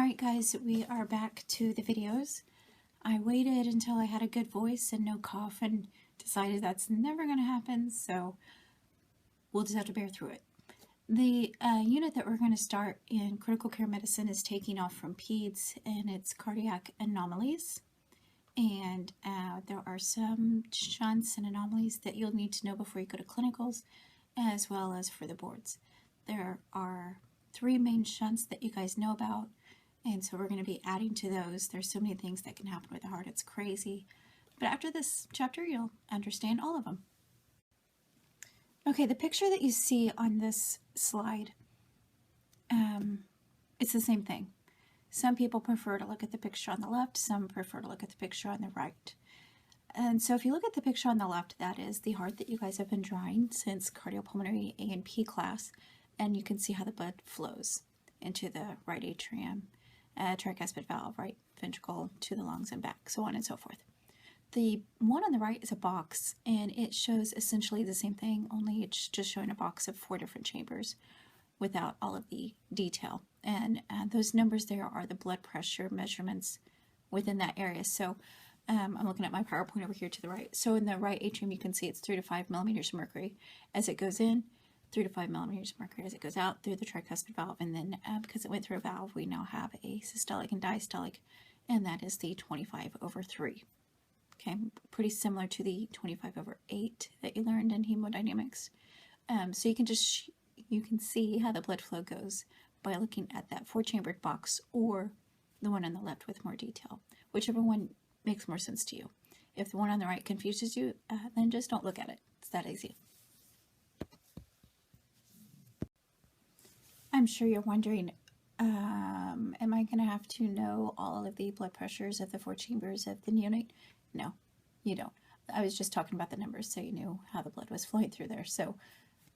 Alright guys, we are back to the videos. I waited until I had a good voice and no cough and decided that's never going to happen, so we'll just have to bear through it. The unit that we're going to start in critical care medicine is taking off from peds, and it's cardiac anomalies. And there are some shunts and anomalies that you'll need to know before you go to clinicals, as well as for the boards. There are 3 main shunts that you guys know about, and so we're going to be adding to those. There's so many things that can happen with the heart, it's crazy. But after this chapter, you'll understand all of them. Okay, the picture that you see on this slide, it's the same thing. Some people prefer to look at the picture on the left, some prefer to look at the picture on the right. And so if you look at the picture on the left, that is the heart that you guys have been drawing since cardiopulmonary A and P class, and you can see how the blood flows into the right atrium, tricuspid valve, right ventricle, to the lungs and back, so on and so forth. The one on the right is a box, and it shows essentially the same thing, only it's just showing a box of 4 different chambers without all of the detail. And those numbers there are the blood pressure measurements within that area. So I'm looking at my PowerPoint over here to the right. So in the right atrium, you can see it's 3 to 5 millimeters of mercury as it goes in, 3 to 5 millimeters of mercury as it goes out through the tricuspid valve. And then because it went through a valve, we now have a systolic and diastolic, and that is the 25/3. Okay, pretty similar to the 25/8 that you learned in hemodynamics. So you can just you can see how the blood flow goes by looking at that 4-chambered box or the one on the left with more detail, whichever one makes more sense to you. If the one on the right confuses you, then just don't look at it. It's that easy. I'm sure you're wondering, am I going to have to know all of the blood pressures of the 4 chambers of the neonate? No, you don't. I was just talking about the numbers so you knew how the blood was flowing through there. So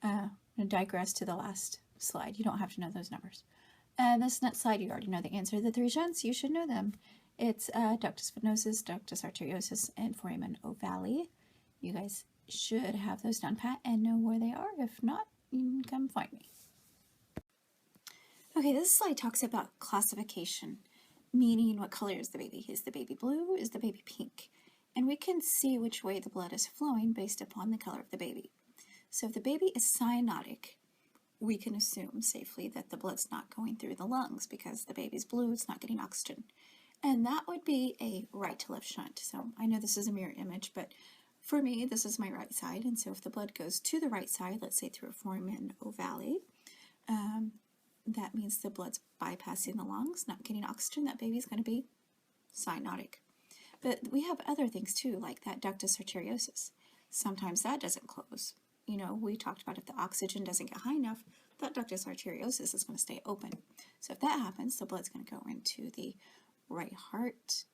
I'm going to digress to the last slide. You don't have to know those numbers. This next slide, you already know the answer. The 3 shunts, you should know them. It's ductus venosus, ductus arteriosus, and foramen ovale. You guys should have those down pat and know where they are. If not, you can come find me. Okay, this slide talks about classification, meaning what color is the baby? Is the baby blue? Is the baby pink? And we can see which way the blood is flowing based upon the color of the baby. So if the baby is cyanotic, we can assume safely that the blood's not going through the lungs because the baby's blue, it's not getting oxygen. And that would be a right to left shunt. So I know this is a mirror image, but for me, this is my right side. And so if the blood goes to the right side, let's say through a foramen ovale, that means the blood's bypassing the lungs, not getting oxygen. That baby's going to be cyanotic. But we have other things too, like that ductus arteriosus. Sometimes that doesn't close. You know, we talked about if the oxygen doesn't get high enough, that ductus arteriosus is going to stay open. So if that happens, the blood's going to go into the right heart,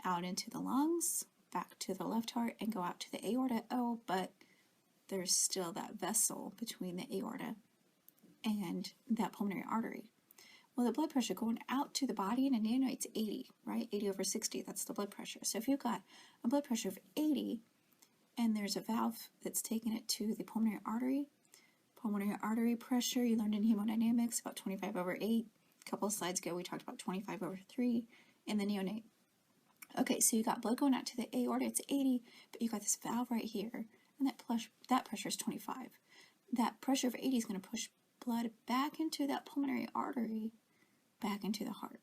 out into the lungs, back to the left heart, and go out to the aorta. Oh, but there's still that vessel between the aorta and that pulmonary artery. Well, the blood pressure going out to the body in a neonate's 80, right? 80/60, that's the blood pressure. So if you've got a blood pressure of 80 and there's a valve that's taking it to the pulmonary artery pressure, you learned in hemodynamics about 25/8. A couple of slides ago, we talked about 25/3 in the neonate. Okay, so you got blood going out to the aorta, it's 80, but you got this valve right here, and that pressure is 25. That pressure of 80 is going to push blood back into that pulmonary artery, back into the heart,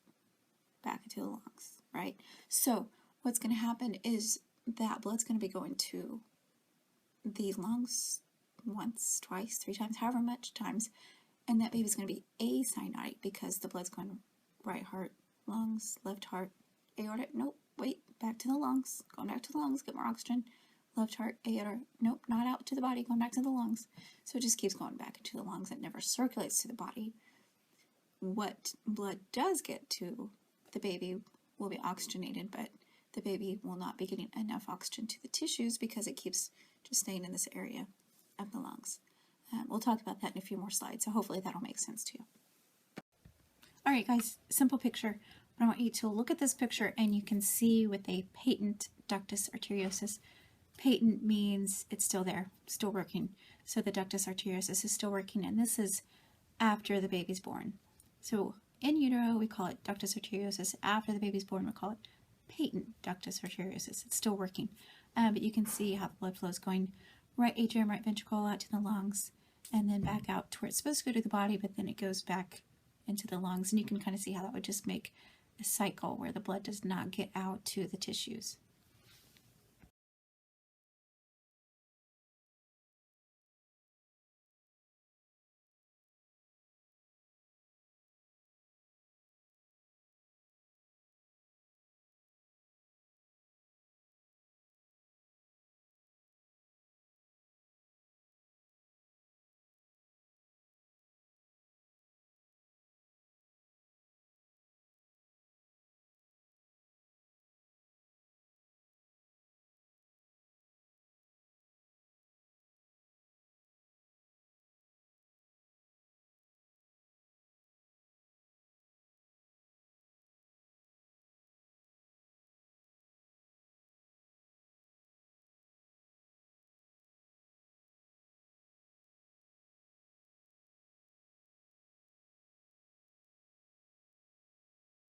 back into the lungs, right? So what's going to happen is that blood's going to be going to the lungs once, twice, 3 times, however much times, and that baby's going to be acyanotic because the blood's going right heart, lungs, left heart, aorta, nope, wait, back to the lungs, going back to the lungs, get more oxygen, left heart, aorta, nope, not out to the body, going back to the lungs. So it just keeps going back into the lungs. It never circulates to the body. What blood does get to the baby will be oxygenated, but the baby will not be getting enough oxygen to the tissues because it keeps just staying in this area of the lungs. We'll talk about that in a few more slides, so hopefully that'll make sense to you. All right, guys, simple picture. But I want you to look at this picture and you can see with a patent ductus arteriosus. Patent means it's still there, still working. So the ductus arteriosus is still working, and this is after the baby's born. So in utero, we call it ductus arteriosus. After the baby's born, we call it patent ductus arteriosus. It's still working. But you can see how the blood flow is going right atrium, right ventricle, out to the lungs, and then back out to where it's supposed to go to the body, but then it goes back into the lungs. And you can kind of see how that would just make a cycle where the blood does not get out to the tissues.